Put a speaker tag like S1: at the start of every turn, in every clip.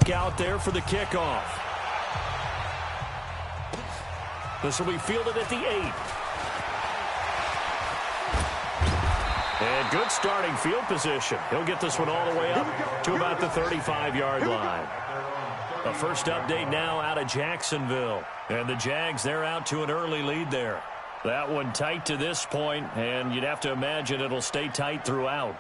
S1: back out there for the kickoff. This will be fielded at the 8. And good starting field position. He'll get this one all the way up to about the 35-yard line. A first update now out of Jacksonville. And the Jags, they're out to an early lead there. That one tight to this point, and you'd have to imagine it'll stay tight throughout.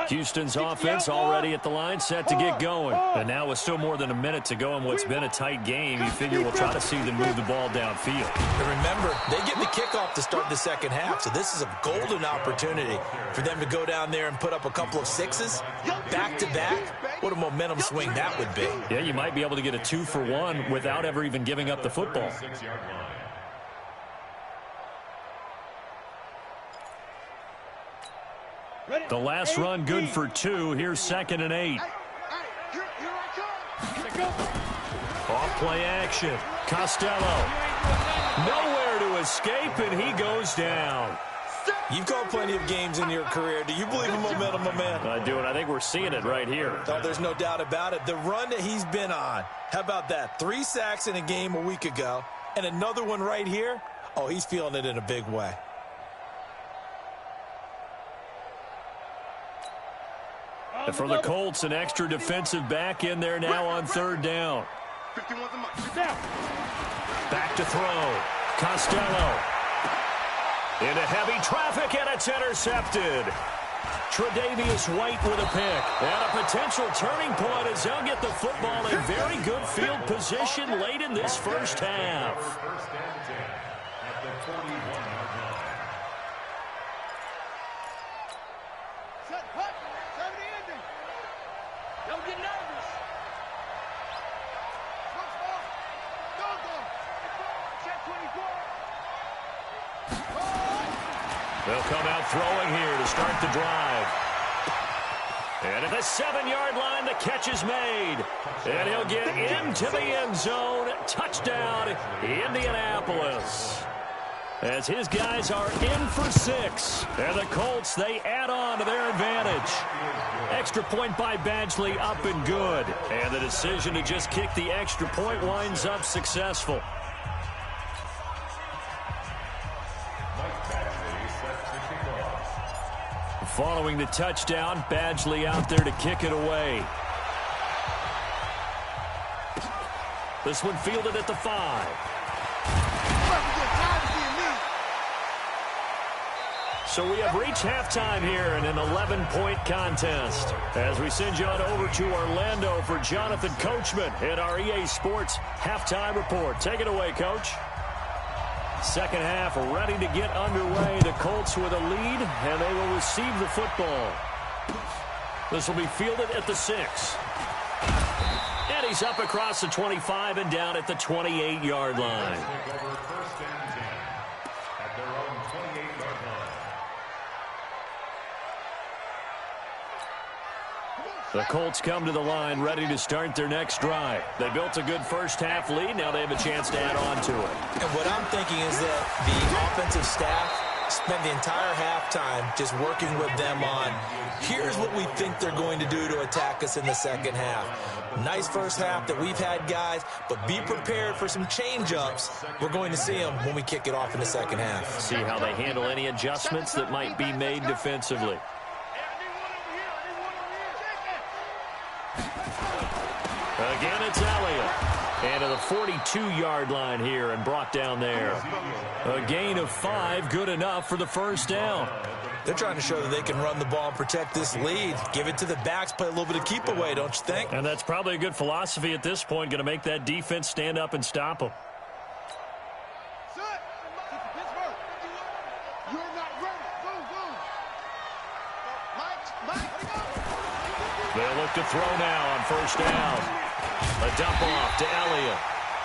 S1: Houston's offense already at the line, set to get going. And now with still more than a minute to go in what's been a tight game, you figure we'll try to see them move the ball downfield.
S2: And remember, they get the kickoff to start the second half, so this is a golden opportunity for them to go down there and put up a couple of sixes back-to-back. What a momentum swing that would be.
S1: Yeah, you might be able to get a 2-for-1 without ever even giving up the football. The last run good for 2. Here's 2nd and 8. Off play action. Costello. Nowhere to escape, and he goes down.
S2: You've called plenty of games in your career. Do you believe in momentum, my man?
S1: I do, and I think we're seeing it right here.
S2: Oh, there's no doubt about it. The run that he's been on. How about that? 3 sacks in a game a week ago, and another one right here. Oh, he's feeling it in a big way.
S1: And for the Colts, an extra defensive back in there now on 3rd down. Back to throw. Costello. Into heavy traffic, and it's intercepted. Tre'Davious White with a pick. And a potential turning point as they'll get the football in very good field position late in this first half. They'll come out throwing here to start the drive. And at the 7-yard line, the catch is made. And he'll get into the end zone. Touchdown, Indianapolis. As his guys are in for 6. And the Colts, they add on to their advantage. Extra point by Badgley, up and good. And the decision to just kick the extra point winds up successful. Following the touchdown, Badgley out there to kick it away. This one fielded at the 5. So we have reached halftime here in an 11-point contest. As we send you on over to Orlando for Jonathan Coachman in our EA Sports Halftime Report. Take it away, Coach. Second half ready to get underway. The Colts with a lead, and they will receive the football. This will be fielded at the 6. And he's up across the 25 and down at the 28-yard line. The Colts come to the line ready to start their next drive. They built a good first-half lead. Now they have a chance to add on to it.
S2: And what I'm thinking is that the offensive staff spent the entire halftime just working with them on, here's what we think they're going to do to attack us in the second half. Nice first half that we've had, guys, but be prepared for some change-ups. We're going to see them when we kick it off in the second half.
S1: See how they handle any adjustments that might be made defensively. Again, it's Elliott. And to the 42-yard line here and brought down there. A gain of 5, good enough for the first down.
S2: They're trying to show that they can run the ball and protect this lead. Give it to the backs, play a little bit of keep away, don't you think?
S1: And that's probably a good philosophy at this point, going to make that defense stand up and stop them. They'll look to throw now on first down. A dump off to Elliott.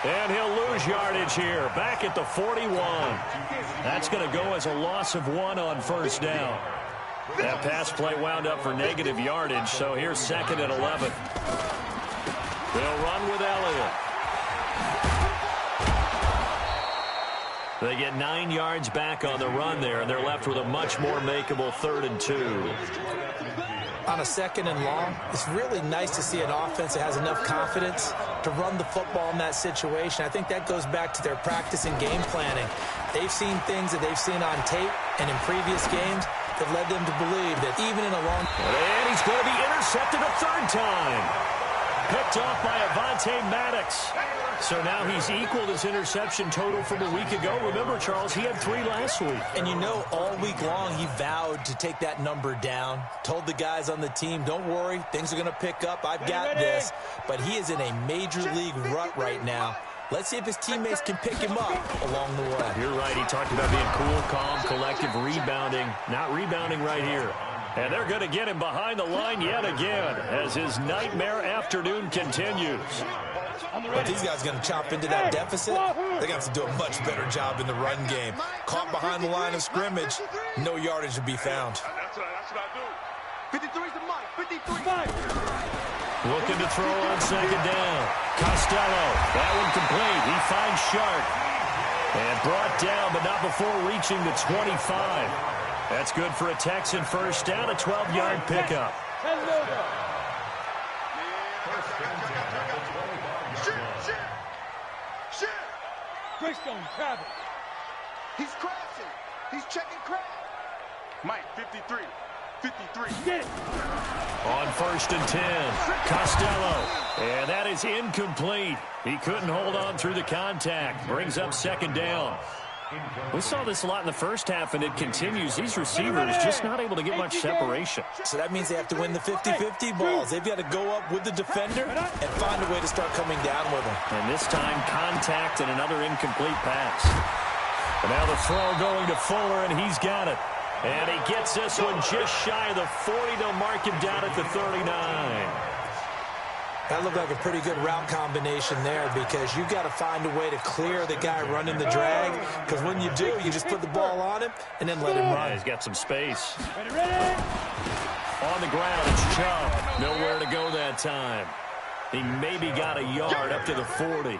S1: And he'll lose yardage here. Back at the 41. That's going to go as a loss of 1 on first down. That pass play wound up for negative yardage, so here's 2nd and 11. They'll run with Elliott. They get 9 yards back on the run there, and they're left with a much more makeable 3rd and 2.
S2: On a 2nd and long, it's really nice to see an offense that has enough confidence to run the football in that situation. I think that goes back to their practice and game planning. They've seen things that they've seen on tape and in previous games that led them to believe that even in a long...
S1: And he's going to be intercepted a 3rd time. Picked off by Avonte Maddox. So now he's equaled his interception total from a week ago. Remember, Charles, he had 3 last week.
S2: And you know, all week long he vowed to take that number down. Told the guys on the team, don't worry, things are going to pick up. I've got this. But he is in a major league rut right now. Let's see if his teammates can pick him up along the way.
S1: You're right. He talked about being cool, calm, collective, rebounding. Not rebounding right here. And they're going to get him behind the line yet again as his nightmare afternoon continues.
S2: But these guys are going to chop into that deficit. They're going to have to do a much better job in the run game. Caught behind the line of scrimmage, no yardage to be found.
S3: That's what I do. 53's the mic. 53.
S1: Looking to throw on 2nd down. Costello, that one complete. He finds Sharp. And brought down, but not before reaching the 25. That's good for a Texan 1st down, a 12-yard pickup.
S3: He's crashing. He's checking crash. Mike, 53. 53.
S1: On 1st and 10, Costello. And that is incomplete. He couldn't hold on through the contact. Brings up 2nd down. We saw this a lot in the first half, and it continues. These receivers just not able to get much separation.
S2: So that means they have to win the 50-50 balls. They've got to go up with the defender and find a way to start coming down with him.
S1: And this time, contact and another incomplete pass. And now the throw going to Fuller, and he's got it. And he gets this one just shy of the 40. They'll mark him down at the 39.
S2: That looked like a pretty good route combination there because you've got to find a way to clear the guy running the drag, because when you do, you just put the ball on him and then let him run.
S1: Yeah, he's got some space. On the ground, it's Chubb. Nowhere to go that time. He maybe got a yard up to the 40.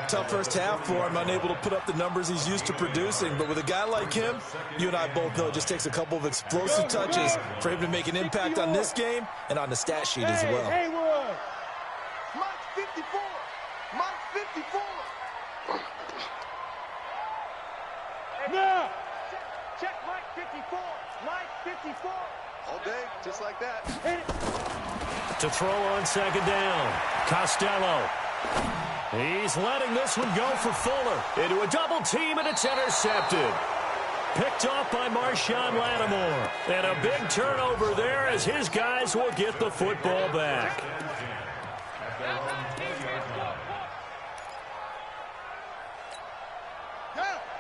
S2: Tough first half for him, unable to put up the numbers he's used to producing. But with a guy like him, you and I both know it just takes a couple of explosive touches for him to make an impact on this game and on the stat sheet as well.
S3: Mike, 54. Mike, 54.
S4: Now.
S3: Check Mike, 54. Mike, 54. All day, just like that.
S1: To throw on 2nd down, Costello. He's letting this one go for Fuller. Into a double team, and it's intercepted. Picked off by Marshawn Lattimore. And a big turnover there as his guys will get the football back.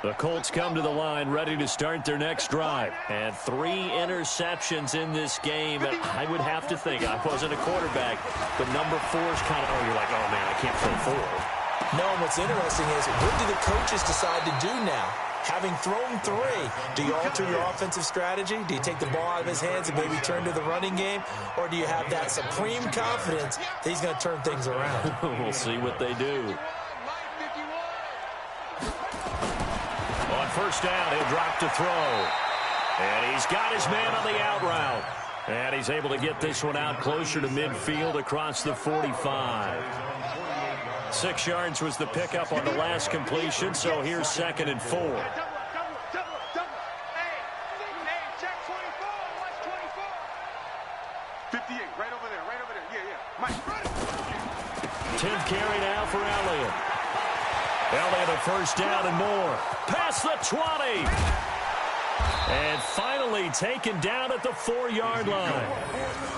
S1: The Colts come to the line ready to start their next drive. And 3 interceptions in this game. And I would have to think, I wasn't a quarterback, but number 4 is kind of, you're like, oh, man, I can't throw 4.
S2: No, and what's interesting is, what do the coaches decide to do now? Having thrown 3, do you alter your offensive strategy? Do you take the ball out of his hands and maybe turn to the running game? Or do you have that supreme confidence that he's going to turn things around?
S1: We'll see what they do. On 1st down, he'll drop to throw. And he's got his man on the out route. And he's able to get this one out closer to midfield across the 45. 6 yards was the pickup on the last completion, so here's 2nd and 4.
S3: Hey, check 24. Watch 24. 58, right over there, right over there. Yeah. Mike, run it.
S1: 10th carry now for Elliott. Elliott a 1st down and more. Past the 20. And finally taken down at the 4-yard line.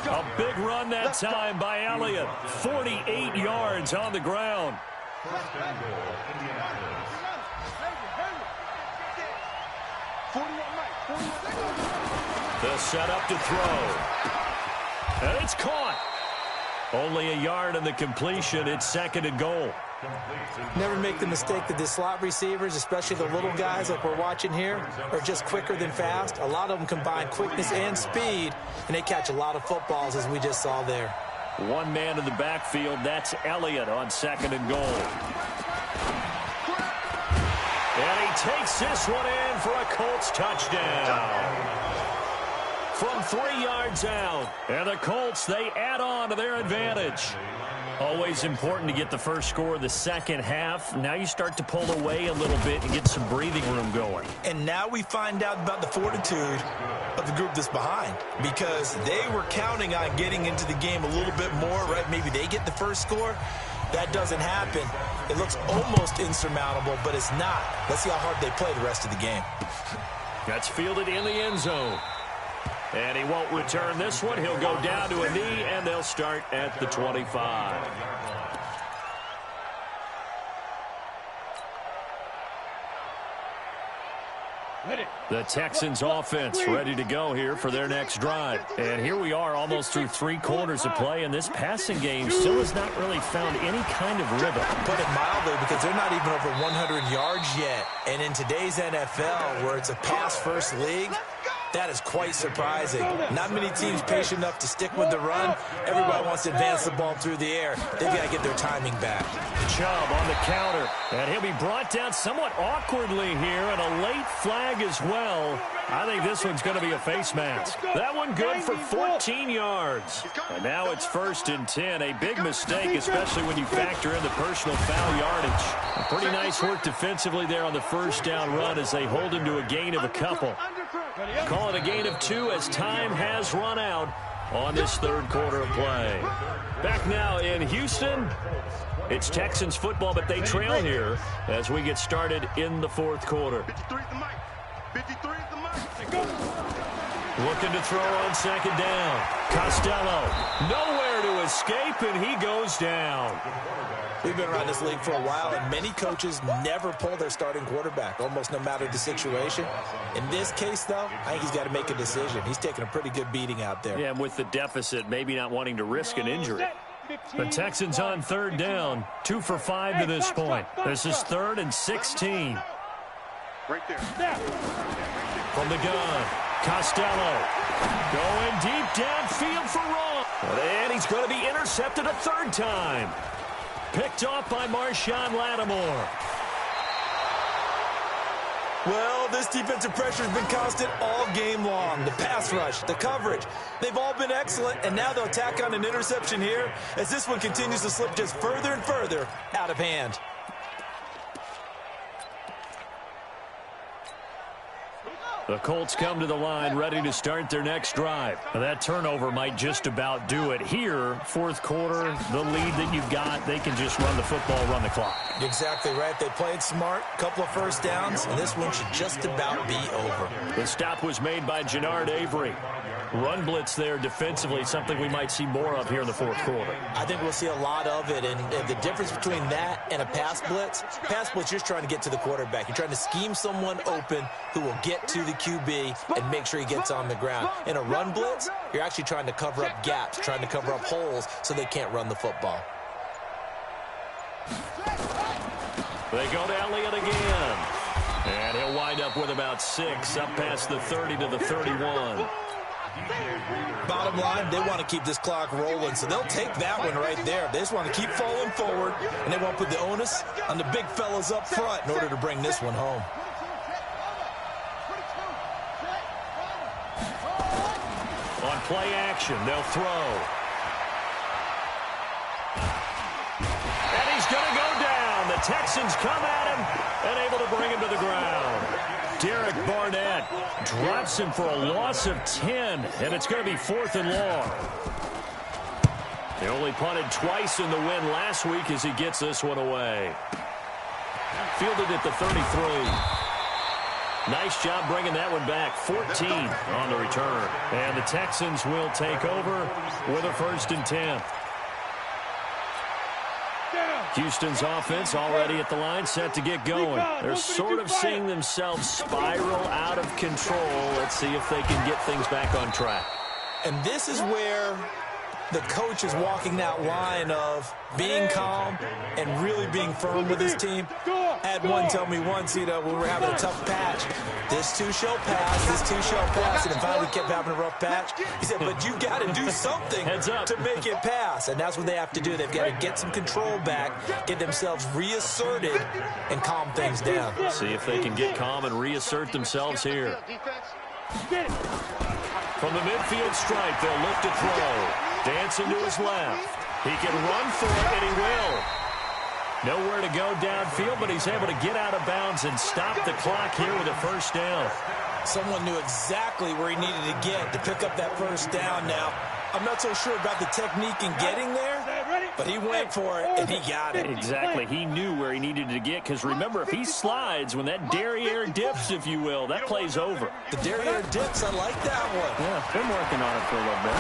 S1: A big run that time by Elliott. 48 yards on the ground. The setup to throw. And it's caught. Only a yard in the completion. It's 2nd and goal.
S2: Never make the mistake that the slot receivers, especially the little guys like we're watching here, are just quicker than fast. A lot of them combine quickness and speed, and they catch a lot of footballs, as we just saw there.
S1: 1 man in the backfield. That's Elliott on 2nd and goal. And he takes this one in for a Colts touchdown. From 3 yards out. And the Colts, they add on to their advantage. Always important to get the first score of the second half. Now you start to pull away a little bit and get some breathing room going.
S2: And now we find out about the fortitude of the group that's behind, because they were counting on getting into the game a little bit more, right? Maybe they get the first score. That doesn't happen. It looks almost insurmountable, but it's not. Let's see how hard they play the rest of the game.
S1: That's fielded in the end zone. And he won't return this one. He'll go down to a knee, and they'll start at the 25. The Texans offense ready to go here for their next drive. And here we are almost through 3 quarters of play, and this passing game still has not really found any kind of rhythm.
S2: Put it mildly, because they're not even over 100 yards yet. And in today's NFL, where it's a pass-first league, that is quite surprising. Not many teams patient enough to stick with the run. Everybody wants to advance the ball through the air. They've got to get their timing back.
S1: Chubb on the counter, and he'll be brought down somewhat awkwardly here, and a late flag as well. I think this one's going to be a face mask. That one good for 14 yards. And now it's 1st and 10. A big mistake, especially when you factor in the personal foul yardage. Pretty nice work defensively there on the first down run as they hold him to a gain of a couple. Call it a gain of 2 as time has run out on this third quarter of play. Back now in Houston, it's Texans football, but they trail here as we get started in the fourth quarter.
S3: 53 is the mic. 53 is the mic.
S1: Looking to throw on second down. Costello, nowhere to escape, and he goes down.
S2: We've been around this league for a while, and many coaches never pull their starting quarterback, almost no matter the situation. In this case, though, I think he's got to make a decision. He's taking a pretty good beating out there.
S1: Yeah, with the deficit, maybe not wanting to risk an injury. The Texans on third down, 2 for 5 to this point. This is 3rd and 16.
S3: Right there.
S1: From the gun, Costello going deep downfield for Ross. And he's going to be intercepted a 3rd time. Picked off by Marshawn Lattimore.
S2: Well, this defensive pressure has been constant all game long. The pass rush, the coverage, they've all been excellent, and now they'll tack on an interception here as this one continues to slip just further and further out of hand.
S1: The Colts come to the line ready to start their next drive. Now, that turnover might just about do it. Here, fourth quarter, the lead that you've got, they can just run the football, run the clock.
S2: Exactly right. They played smart, couple of first downs, and this one should just about be over.
S1: The stop was made by Jannard Avery. Run blitz there defensively, something we might see more of here in the fourth quarter.
S2: I think we'll see a lot of it, and the difference between that and a pass blitz, you're just trying to get to the quarterback. You're trying to scheme someone open who will get to the QB and make sure he gets on the ground. In a run blitz, you're actually trying to cover up gaps, trying to cover up holes so they can't run the football.
S1: They go to Elliott again. And he'll wind up with about 6, up past the 30 to the 31.
S2: Bottom line, they want to keep this clock rolling, so they'll take that one right there. They just want to keep falling forward, and they want to put the onus on the big fellas up front in order to bring this one home.
S1: On play action, they'll throw. And he's going to go down. The Texans come at him and able to bring him to the ground. Derek Barnett drops him for a loss of 10, and it's going to be 4th and long. They only punted twice in the win last week as he gets this one away. Fielded at the 33. Nice job bringing that one back. 14 on the return. And the Texans will take over with a 1st and 10. Houston's offense already at the line, set to get going. They're sort of seeing themselves spiral out of control. Let's see if they can get things back on track.
S2: And this is where the coach is walking that line of being calm and really being firm with his team. I had one tell me once, when we were having a tough patch, this too shall pass, this too shall pass, and finally we kept having a rough patch. He said, but you got to do something to make it pass, and that's what they have to do. They've got to get some control back, get themselves reasserted, and calm things down.
S1: See if they can get calm and reassert themselves here. From the midfield stripe, they'll look to throw. Dancing to his left. He can run for it, and he will. Nowhere to go downfield, but he's able to get out of bounds and stop the clock here with a first down.
S2: Someone knew exactly where he needed to get to pick up that first down now. I'm not so sure about the technique in getting there, but he went for it, and he got it.
S1: Exactly. He knew where he needed to get, because remember, if he slides, when that derriere dips, if you will, that play's over.
S2: The derriere dips, I like that one.
S1: Yeah, been working on it for a little bit.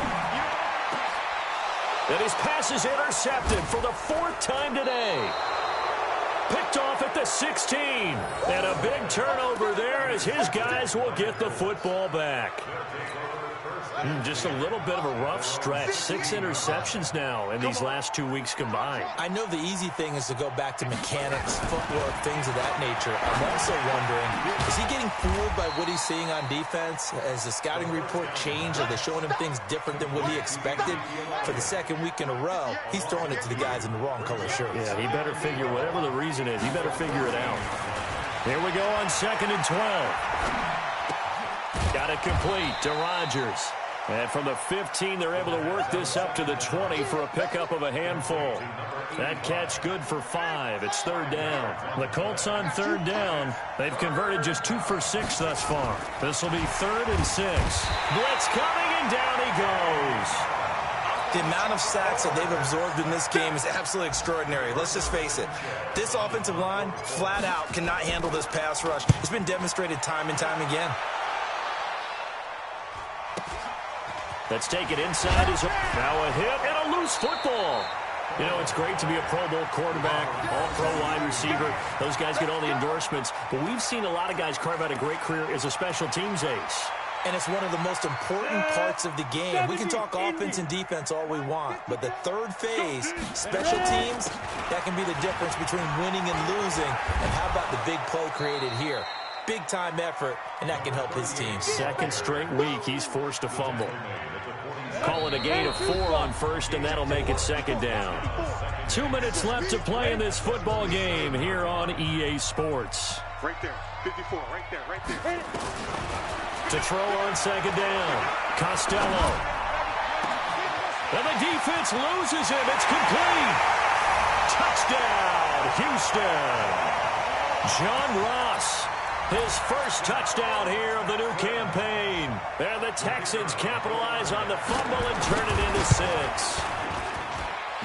S1: And his pass is intercepted for the 4th time today. Picked off at the 16. And a big turnover there as his guys will get the football back. Just a little bit of a rough stretch. 6 interceptions now in these last 2 weeks combined.
S2: I know the easy thing is to go back to mechanics, footwork, things of that nature. I'm also wondering, is he getting fooled by what he's seeing on defense? Has the scouting report changed? Are they showing him things different than what he expected? For the 2nd week in a row, he's throwing it to the guys in the wrong color shirts.
S1: Yeah, he better figure, whatever the reason is, he better figure it out. Here we go on 2nd and 12. Got it complete to Rodgers. And from the 15, they're able to work this up to the 20 for a pickup of a handful. That catch good for 5. It's 3rd down. The Colts on 3rd down. They've converted just 2 for 6 thus far. This will be 3rd and 6. Blitz coming, and down he goes.
S2: The amount of sacks that they've absorbed in this game is absolutely extraordinary. Let's just face it. This offensive line, flat out, cannot handle this pass rush. It's been demonstrated time and time again.
S1: Let's take it inside. Now a hit and a loose football. You know, it's great to be a Pro Bowl quarterback, all-pro wide receiver. Those guys get all the endorsements. But we've seen a lot of guys carve out a great career as a special teams ace.
S2: And it's one of the most important parts of the game. We can talk offense and defense all we want, but the third phase, special teams, that can be the difference between winning and losing. And how about the big play created here? Big-time effort, and that can help his team.
S1: 2nd straight week, he's forced to fumble. Call it a gain of 4 on 1st, and that'll make it 2nd down. 2 minutes left to play in this football game here on EA Sports.
S3: Right there, 54, right there, right there.
S1: To throw on 2nd down, Costello. And the defense loses him. It's complete. Touchdown, Houston. John Ross, his first touchdown here of the new campaign. And the Texans capitalize on the fumble and turn it into 6.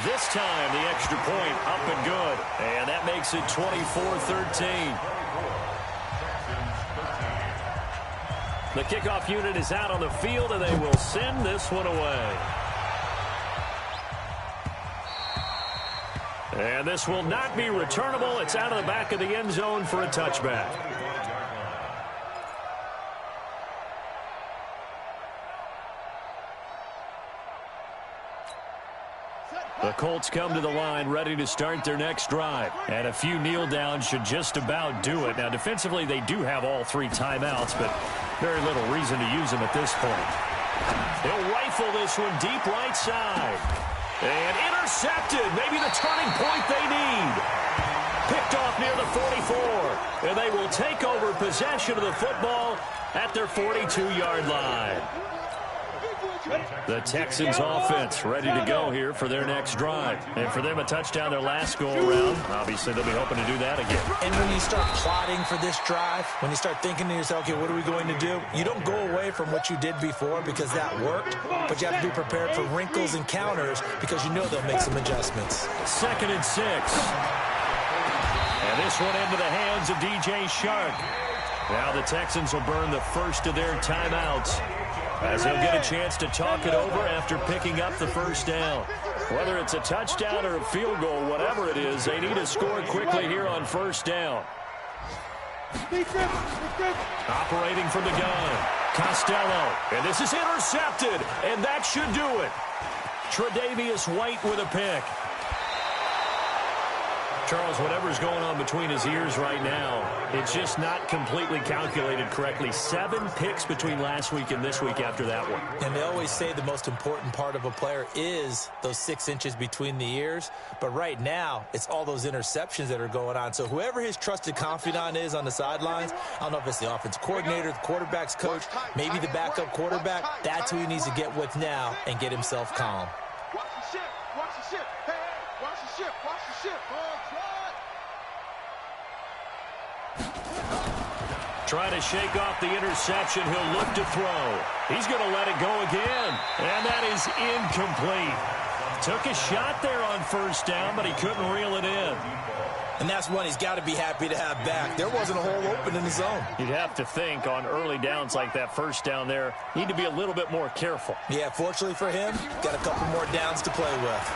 S1: This time, the extra point up and good. And that makes it 24-13. The kickoff unit is out on the field, and they will send this one away. And this will not be returnable. It's out of the back of the end zone for a touchback. The Colts come to the line ready to start their next drive. And a few kneel downs should just about do it. Now, defensively, they do have all 3 timeouts, but very little reason to use them at this point. They'll rifle this one deep right side. And intercepted. Maybe the turning point they need. Picked off near the 44. And they will take over possession of the football at their 42-yard line. The Texans offense ready to go here for their next drive. And for them, a touchdown their last go-around. Obviously, they'll be hoping to do that again.
S2: And when you start plotting for this drive, when you start thinking to yourself, okay, what are we going to do? You don't go away from what you did before because that worked, but you have to be prepared for wrinkles and counters because you know they'll make some adjustments.
S1: 2nd and 6. And this one into the hands of DJ Shark. Now the Texans will burn the first of their timeouts, as he'll get a chance to talk it over after picking up the first down. Whether it's a touchdown or a field goal, whatever it is, they need to score quickly here on 1st down. Operating from the gun, Costello. And this is intercepted, and that should do it. Tre'Davious White with a pick. Charles, whatever's going on between his ears right now, it's just not completely calculated correctly. 7 picks between last week and this week after that one.
S2: And they always say the most important part of a player is those 6 inches between the ears. But right now, it's all those interceptions that are going on. So whoever his trusted confidant is on the sidelines, I don't know if it's the offensive coordinator, the quarterback's coach, maybe the backup quarterback, that's who he needs to get with now and get himself calm.
S3: Watch the ship. Watch the ship. Hey, watch the ship. Watch the ship.
S1: Trying to shake off the interception. He'll look to throw. He's going to let it go again. And that is incomplete. Took a shot there on first down, but he couldn't reel it in.
S2: And that's one he's got to be happy to have back. There wasn't a hole open in the zone.
S1: You'd have to think on early downs like that first down there, need to be a little bit more careful.
S2: Yeah, fortunately for him, got a couple more downs to play with.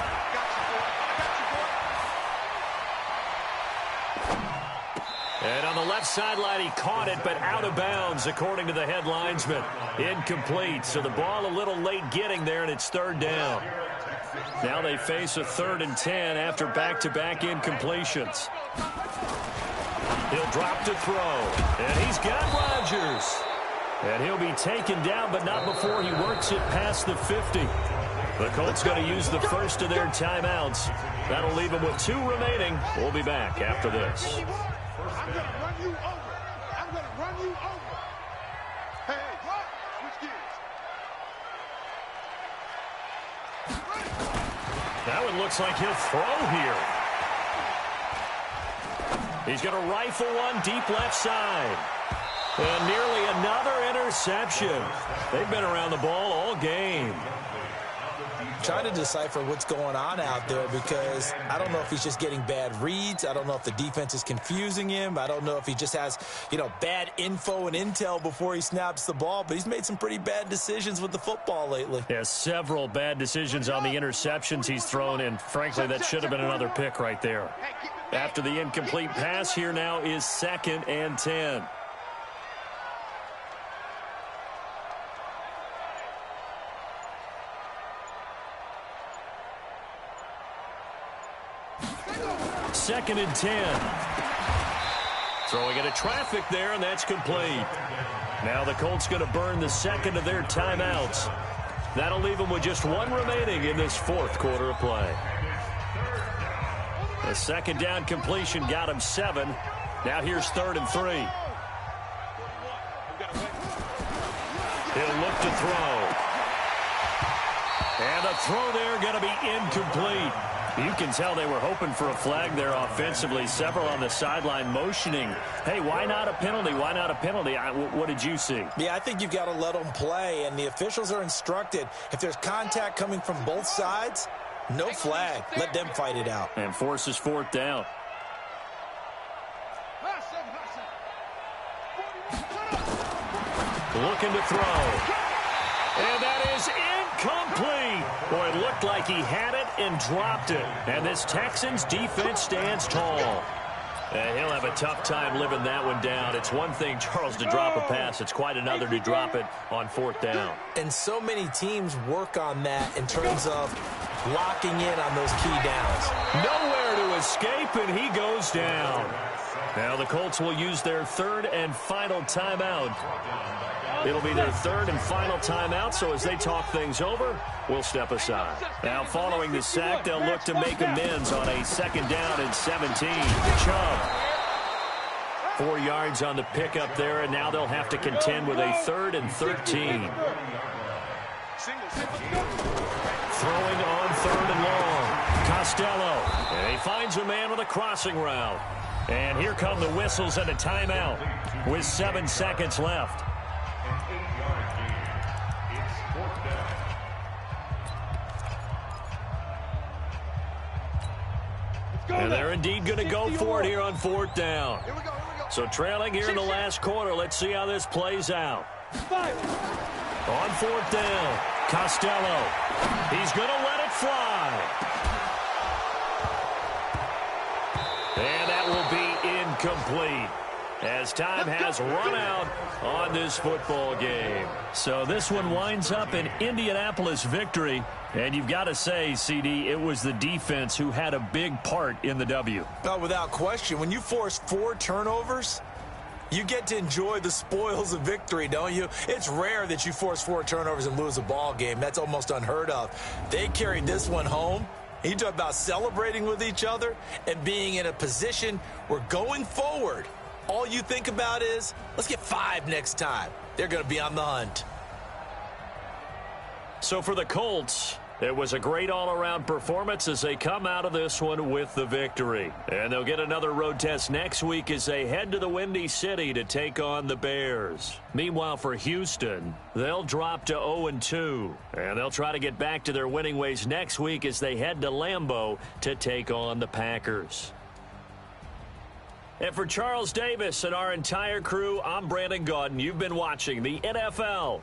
S1: And on the left sideline, he caught it, but out of bounds, according to the head linesman. Incomplete, so the ball a little late getting there, and it's third down. Now they face a 3rd and 10 after back-to-back incompletions. He'll drop to throw, and he's got Rodgers. And he'll be taken down, but not before he works it past the 50. The Colts going to use the first of their timeouts. That'll leave them with 2 remaining. We'll be back after this.
S3: I'm going to run you over. I'm going to run you over. Hey, what? Switch gears.
S1: That one looks like he'll throw here. He's going to rifle one deep left side. And nearly another interception. They've been around the ball all game.
S2: Trying to decipher what's going on out there because I don't know if he's just getting bad reads. I don't know if the defense is confusing him. I don't know if he just has, bad info and intel before he snaps the ball. But he's made some pretty bad decisions with the football lately.
S1: Yeah, several bad decisions on the interceptions he's thrown in. Frankly, that should have been another pick right there. After the incomplete pass, here now is 2nd and 10. Second and 10. Throwing into traffic there, and that's complete. Now the Colts going to burn the second of their timeouts. That'll leave them with just 1 remaining in this 4th quarter of play. The second down completion got him 7. Now here's 3rd and 3. He'll look to throw. And the throw there going to be incomplete. You can tell they were hoping for a flag there offensively. Several on the sideline motioning. Hey, why not a penalty? Why not a penalty? What did you see?
S2: Yeah, I think you've got to let them play, and the officials are instructed. If there's contact coming from both sides, no flag. Let them fight it out.
S1: And forces 4th down. Looking to throw. And that is incomplete. Boy, it looked like he had it and dropped it. And this Texans defense stands tall. And he'll have a tough time living that one down. It's one thing, Charles, to drop a pass. It's quite another to drop it on 4th down.
S2: And so many teams work on that in terms of locking in on those key downs.
S1: Nowhere to escape, and he goes down. Now the Colts will use their 3rd and final timeout. It'll be their 3rd and final timeout, so as they talk things over, we'll step aside. Now, following the sack, they'll look to make amends on a 2nd down and 17. Chubb. 4 yards on the pickup there, and now they'll have to contend with a 3rd and 13. Throwing on 3rd and long. Costello. And he finds a man with a crossing route. And here come the whistles and a timeout with 7 seconds left. And they're indeed going to go for it here on 4th down. So trailing here in the last quarter. Let's see how this plays out. On 4th down, Costello. He's going to let it fly. And that will be incomplete. as time has run out on this football game. So this one winds up an Indianapolis victory. And you've got to say, CD, it was the defense who had a big part in the W.
S2: Oh, without question. When you force 4 turnovers, you get to enjoy the spoils of victory, don't you? It's rare that you force 4 turnovers and lose a ball game. That's almost unheard of. They carried this one home. You talk about celebrating with each other and being in a position where going forward, all you think about is, let's get 5 next time. They're going to be on the hunt.
S1: So for the Colts, it was a great all-around performance as they come out of this one with the victory. And they'll get another road test next week as they head to the Windy City to take on the Bears. Meanwhile, for Houston, they'll drop to 0-2. And they'll try to get back to their winning ways next week as they head to Lambeau to take on the Packers. And for Charles Davis and our entire crew, I'm Brandon Gaudin. You've been watching the NFL